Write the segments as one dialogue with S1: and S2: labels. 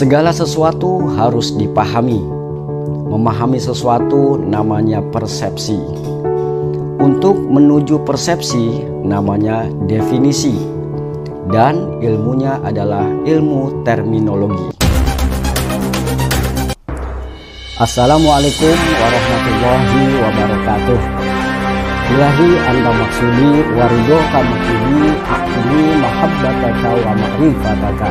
S1: Segala sesuatu harus dipahami. Memahami sesuatu namanya persepsi. Untuk menuju persepsi namanya definisi. Dan ilmunya adalah ilmu terminologi. Assalamualaikum warahmatullahi wabarakatuh. Ilahi anta maksudi warido kamakini akini mahabbataka wa ma'rifataka.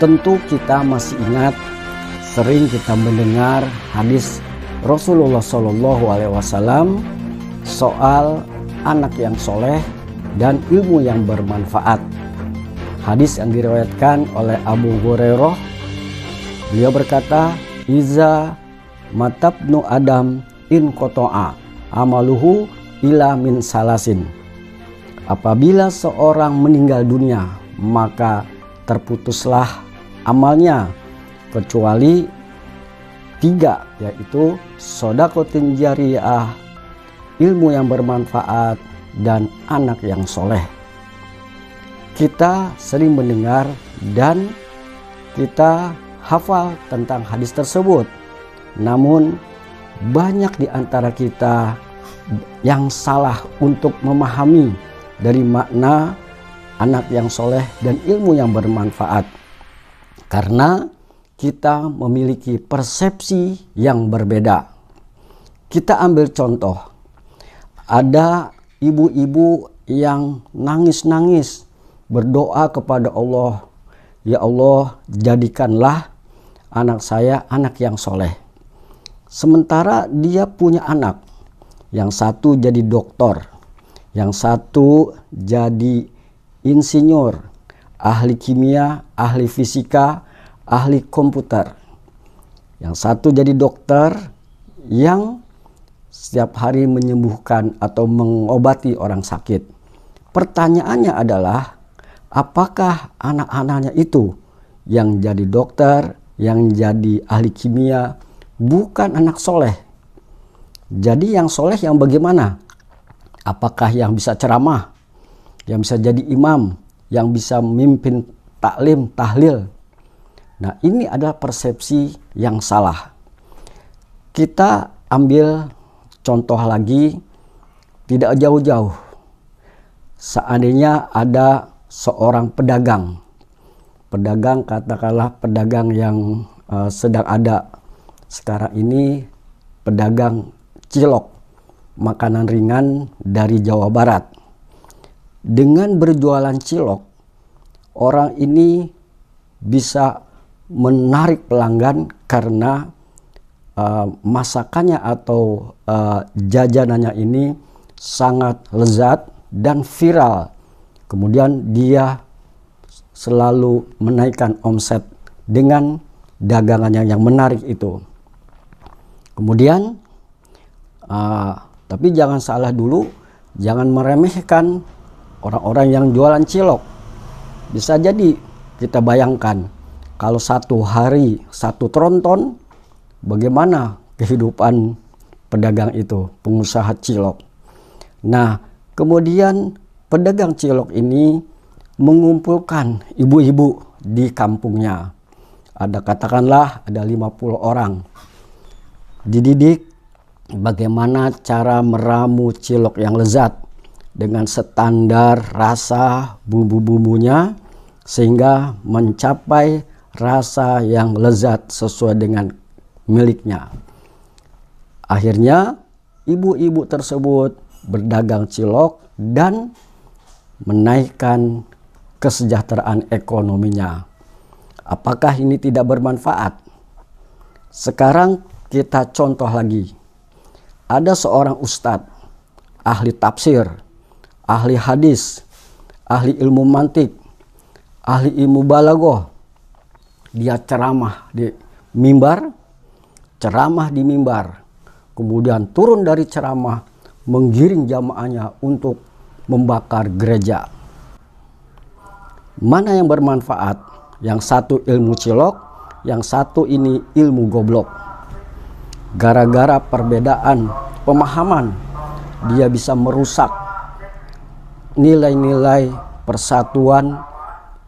S1: Tentu kita masih ingat, sering kita mendengar hadis Rasulullah SAW soal anak yang soleh dan ilmu yang bermanfaat. Hadis yang diriwayatkan oleh Abu Hurairah, beliau berkata, "Iza matabnu Adam in koto'a amaluhu ila min salasin." Apabila seorang meninggal dunia, maka terputuslah amalnya kecuali 3, yaitu sodakotin jariyah, ilmu yang bermanfaat, dan anak yang soleh. Kita sering mendengar dan kita hafal tentang hadis tersebut. Namun banyak di antara kita yang salah untuk memahami dari makna anak yang soleh dan ilmu yang bermanfaat. Karena kita memiliki persepsi yang berbeda. Kita ambil contoh. Ada ibu-ibu yang nangis-nangis berdoa kepada Allah, "Ya Allah, jadikanlah anak saya anak yang soleh." Sementara dia punya anak, yang satu jadi dokter, yang satu jadi insinyur, ahli kimia, ahli fisika, ahli komputer. Yang satu jadi dokter yang setiap hari menyembuhkan atau mengobati orang sakit. Pertanyaannya adalah, apakah anak-anaknya itu yang jadi dokter, yang jadi ahli kimia, bukan anak soleh? Jadi yang soleh yang bagaimana? Apakah yang bisa ceramah, yang bisa jadi imam, yang bisa memimpin taklim, tahlil? Nah, ini adalah persepsi yang salah. Kita ambil contoh lagi, tidak jauh-jauh. Seandainya ada seorang pedagang, katakanlah pedagang yang sedang ada sekarang ini, pedagang cilok, makanan ringan dari Jawa Barat. Dengan berjualan cilok, orang ini bisa menarik pelanggan karena masakannya atau jajanannya ini sangat lezat dan viral. Kemudian dia selalu menaikkan omset dengan dagangannya yang menarik itu. Kemudian tapi jangan salah dulu, jangan meremehkan orang-orang yang jualan cilok. Bisa jadi kita bayangkan kalau satu hari 1 tronton, bagaimana kehidupan pedagang itu, pengusaha cilok. Nah, kemudian pedagang cilok ini mengumpulkan ibu-ibu di kampungnya. Ada katakanlah ada 50 orang. Dididik bagaimana cara meramu cilok yang lezat dengan standar rasa bumbu-bumbunya sehingga mencapai rasa yang lezat sesuai dengan miliknya. Akhirnya ibu-ibu tersebut berdagang cilok dan menaikkan kesejahteraan ekonominya. Apakah ini tidak bermanfaat? Sekarang kita contoh lagi. Ada seorang ustadz, ahli tafsir, ahli hadis, ahli ilmu mantik, ahli ilmu balaghah. Dia ceramah di mimbar, kemudian turun dari ceramah, menggiring jamaahnya untuk membakar gereja. Mana yang bermanfaat? Yang satu ilmu cilok, yang satu ini ilmu goblok. Gara-gara perbedaan pemahaman, dia bisa merusak nilai-nilai persatuan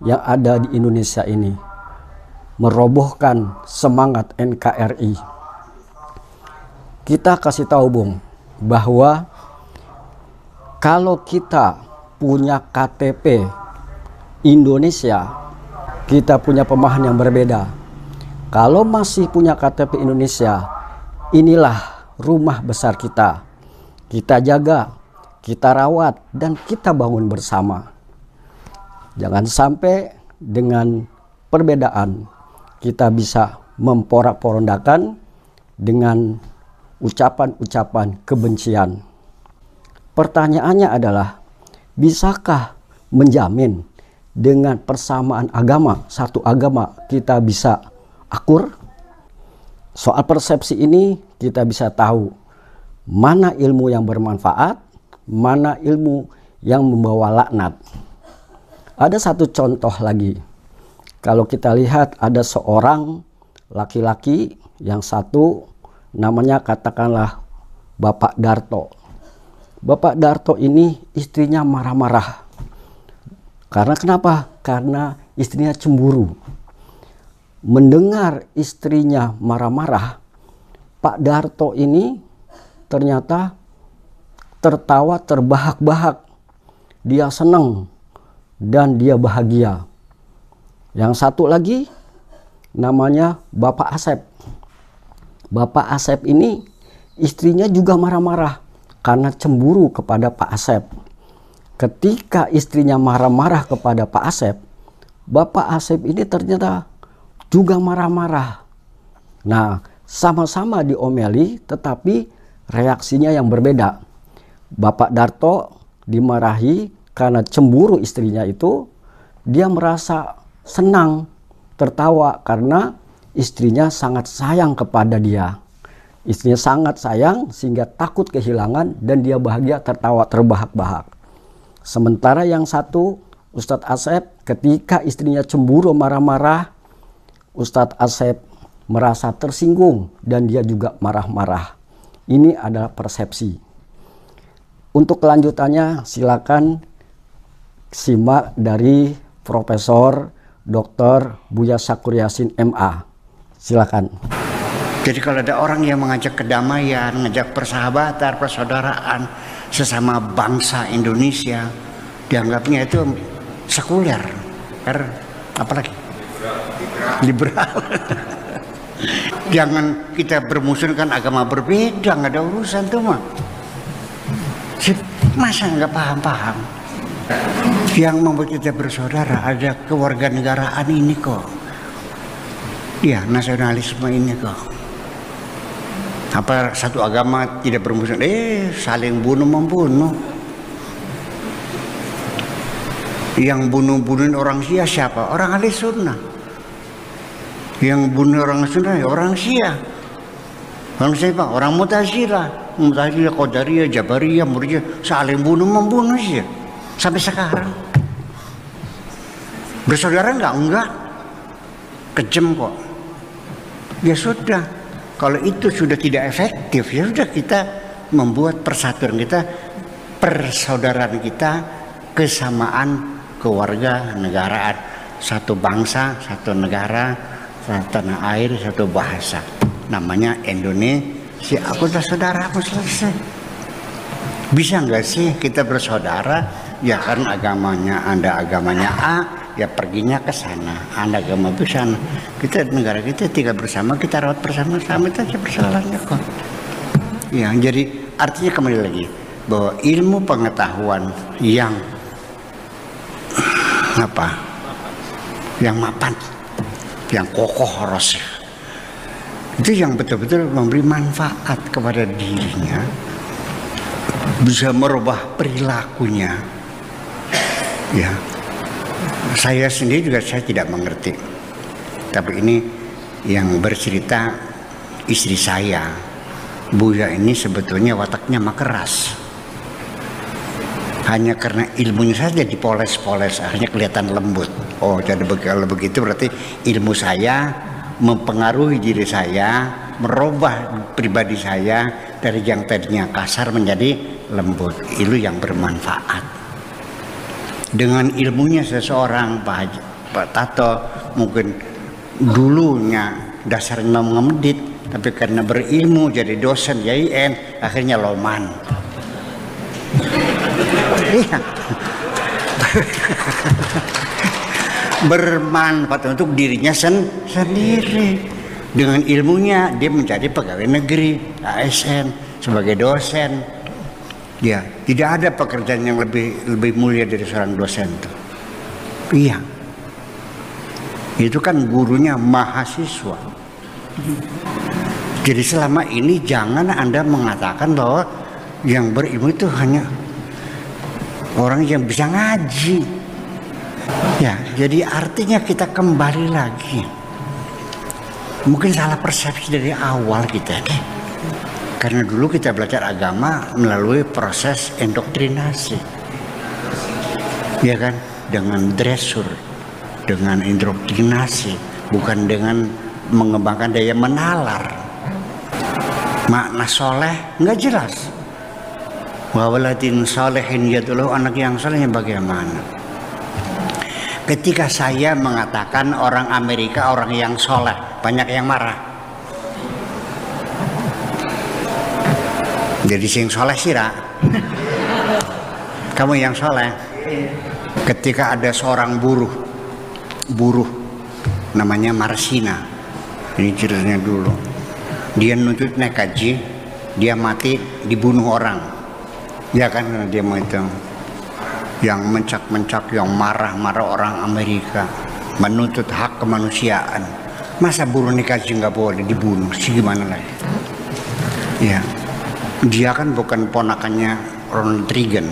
S1: yang ada di Indonesia ini. merobohkan semangat NKRI. Kita kasih tahu Bung, bahwa kalau kita punya KTP Indonesia, kita punya pemahaman yang berbeda. Kalau masih punya KTP Indonesia, inilah rumah besar kita. Kita jaga, kita rawat, dan kita bangun bersama. Jangan sampai dengan perbedaan kita bisa memporak-porandakan dengan ucapan-ucapan kebencian. Pertanyaannya adalah, bisakah menjamin dengan persamaan agama, satu agama, kita bisa akur? Soal persepsi ini kita bisa tahu mana ilmu yang bermanfaat, mana ilmu yang membawa laknat. Ada satu contoh lagi. Kalau kita lihat ada seorang laki-laki yang satu, namanya katakanlah Bapak Darto. Bapak Darto ini istrinya marah-marah. Karena kenapa? Karena istrinya cemburu. Mendengar istrinya marah-marah, Pak Darto ini ternyata tertawa terbahak-bahak. Dia senang dan dia bahagia. Yang satu lagi namanya Bapak Asep. Bapak Asep ini istrinya juga marah-marah karena cemburu kepada Pak Asep. Ketika istrinya marah-marah kepada Pak Asep, Bapak Asep ini ternyata juga marah-marah. Nah, sama-sama diomeli tetapi reaksinya yang berbeda. Bapak Darto dimarahi karena cemburu istrinya itu, dia merasa senang, tertawa karena istrinya sangat sayang kepada dia. Istrinya sangat sayang sehingga takut kehilangan dan dia bahagia tertawa terbahak-bahak. Sementara yang satu, Ustadz Asep, ketika istrinya cemburu marah-marah, Ustadz Asep merasa tersinggung dan dia juga marah-marah. Ini adalah persepsi. Untuk kelanjutannya silakan simak dari Profesor Dr. Buya Syakur Yassin MA. Silakan.
S2: Jadi kalau ada orang yang mengajak kedamaian, mengajak persahabatan, persaudaraan sesama bangsa Indonesia, dianggapnya itu sekuler, apalagi liberal. Jangan kita bermusuhkan agama berbeda, nggak ada urusan tuh mah. Masa nggak paham-paham? Yang membuat kita bersaudara ada kewarganegaraan ini kok. Ya, nasionalisme ini kok. Apa satu agama tidak bermusuh? Saling bunuh-membunuh. Yang bunuh-bunuhin orang Syiah siapa? Orang ahli sunnah. Yang bunuh orang sunnah orang Syiah. Orang siapa? Orang Mu'tazilah. Mu'tazilah, Qadariyah, Jabariyah, Murji'ah saling bunuh-membunuh sih. Sampai sekarang. Bersaudara enggak? Kejam kok. Ya sudah, kalau itu sudah tidak efektif, ya sudah kita membuat persatuan kita, persaudaraan kita, kesamaan keluarga negaraan, satu bangsa, satu negara, satu tanah air, satu bahasa. Namanya Indonesia. Aku sudah saudara, aku selesai. Bisa nggak sih kita bersaudara? Ya kan agamanya, Anda agamanya A, ya perginya ke sana. Anda agama B sana. Kita negara kita tinggal bersama, kita rawat bersama-sama, itu aja persoalannya kok. Ya, jadi artinya kembali lagi bahwa ilmu pengetahuan yang yang mapan, yang kokoh roseh, itu yang betul-betul memberi manfaat kepada dirinya, bisa merubah perilakunya. Ya, saya sendiri juga saya tidak mengerti, tapi ini yang bercerita istri saya, Buya ini sebetulnya wataknya mah keras. Hanya karena ilmunya saja dipoles-poles, akhirnya kelihatan lembut. Oh, jadi kalau begitu berarti ilmu saya mempengaruhi diri saya, merubah pribadi saya dari yang tadinya kasar menjadi lembut. Itu yang bermanfaat. Dengan ilmunya seseorang, Pak Tato mungkin dulunya dasarnya mau ngedit, tapi karena berilmu jadi dosen YIN akhirnya loman. Iya. Bermanfaat untuk dirinya sendiri. Dengan ilmunya dia menjadi pegawai negeri, ASN, sebagai dosen. Ya, tidak ada pekerjaan yang lebih mulia dari seorang dosen tuh. Iya. Itu kan gurunya mahasiswa. Jadi selama ini jangan Anda mengatakan bahwa yang berilmu itu hanya orang yang bisa ngaji. Ya, jadi artinya kita kembali lagi. Mungkin salah persepsi dari awal kita nih. Karena dulu kita belajar agama melalui proses indoktrinasi. Ya kan? Dengan dressur, dengan indoktrinasi, bukan dengan mengembangkan daya menalar. Makna soleh nggak jelas. Wa waladin solehin yadullah, anak yang solehnya bagaimana? Ketika saya mengatakan orang Amerika orang yang soleh, banyak yang marah. Jadi sing soleh sira. Kamu yang soleh. Ketika ada seorang buruh namanya Marsina. Ini ceritanya dulu. Dia nuntut naik haji, dia mati dibunuh orang. Ya kan, dia mau itu. Yang mencak-mencak, yang marah-marah orang Amerika, menuntut hak kemanusiaan. Masa buruh naik haji nggak boleh dibunuh? Sih gimana lagi? Ya, dia kan bukan ponakannya Ronald Reagan,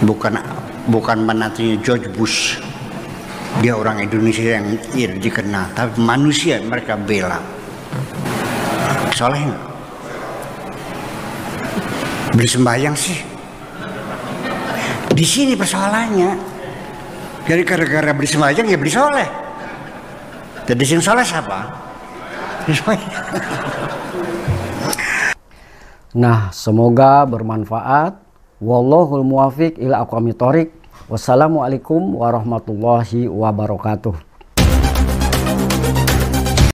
S2: bukan menantunya George Bush. Dia orang Indonesia yang dikenal, tapi manusia mereka bela. Soleh nggak? Beli sembahyang sih. Di sini persoalannya. Jadi gara-gara beli sembahyang ya beli soleh. Jadi sing soleh siapa?
S1: Nah, semoga bermanfaat. Wallahul muwafiq ila aqwamit thoriq. Wassalamualaikum warahmatullahi wabarakatuh.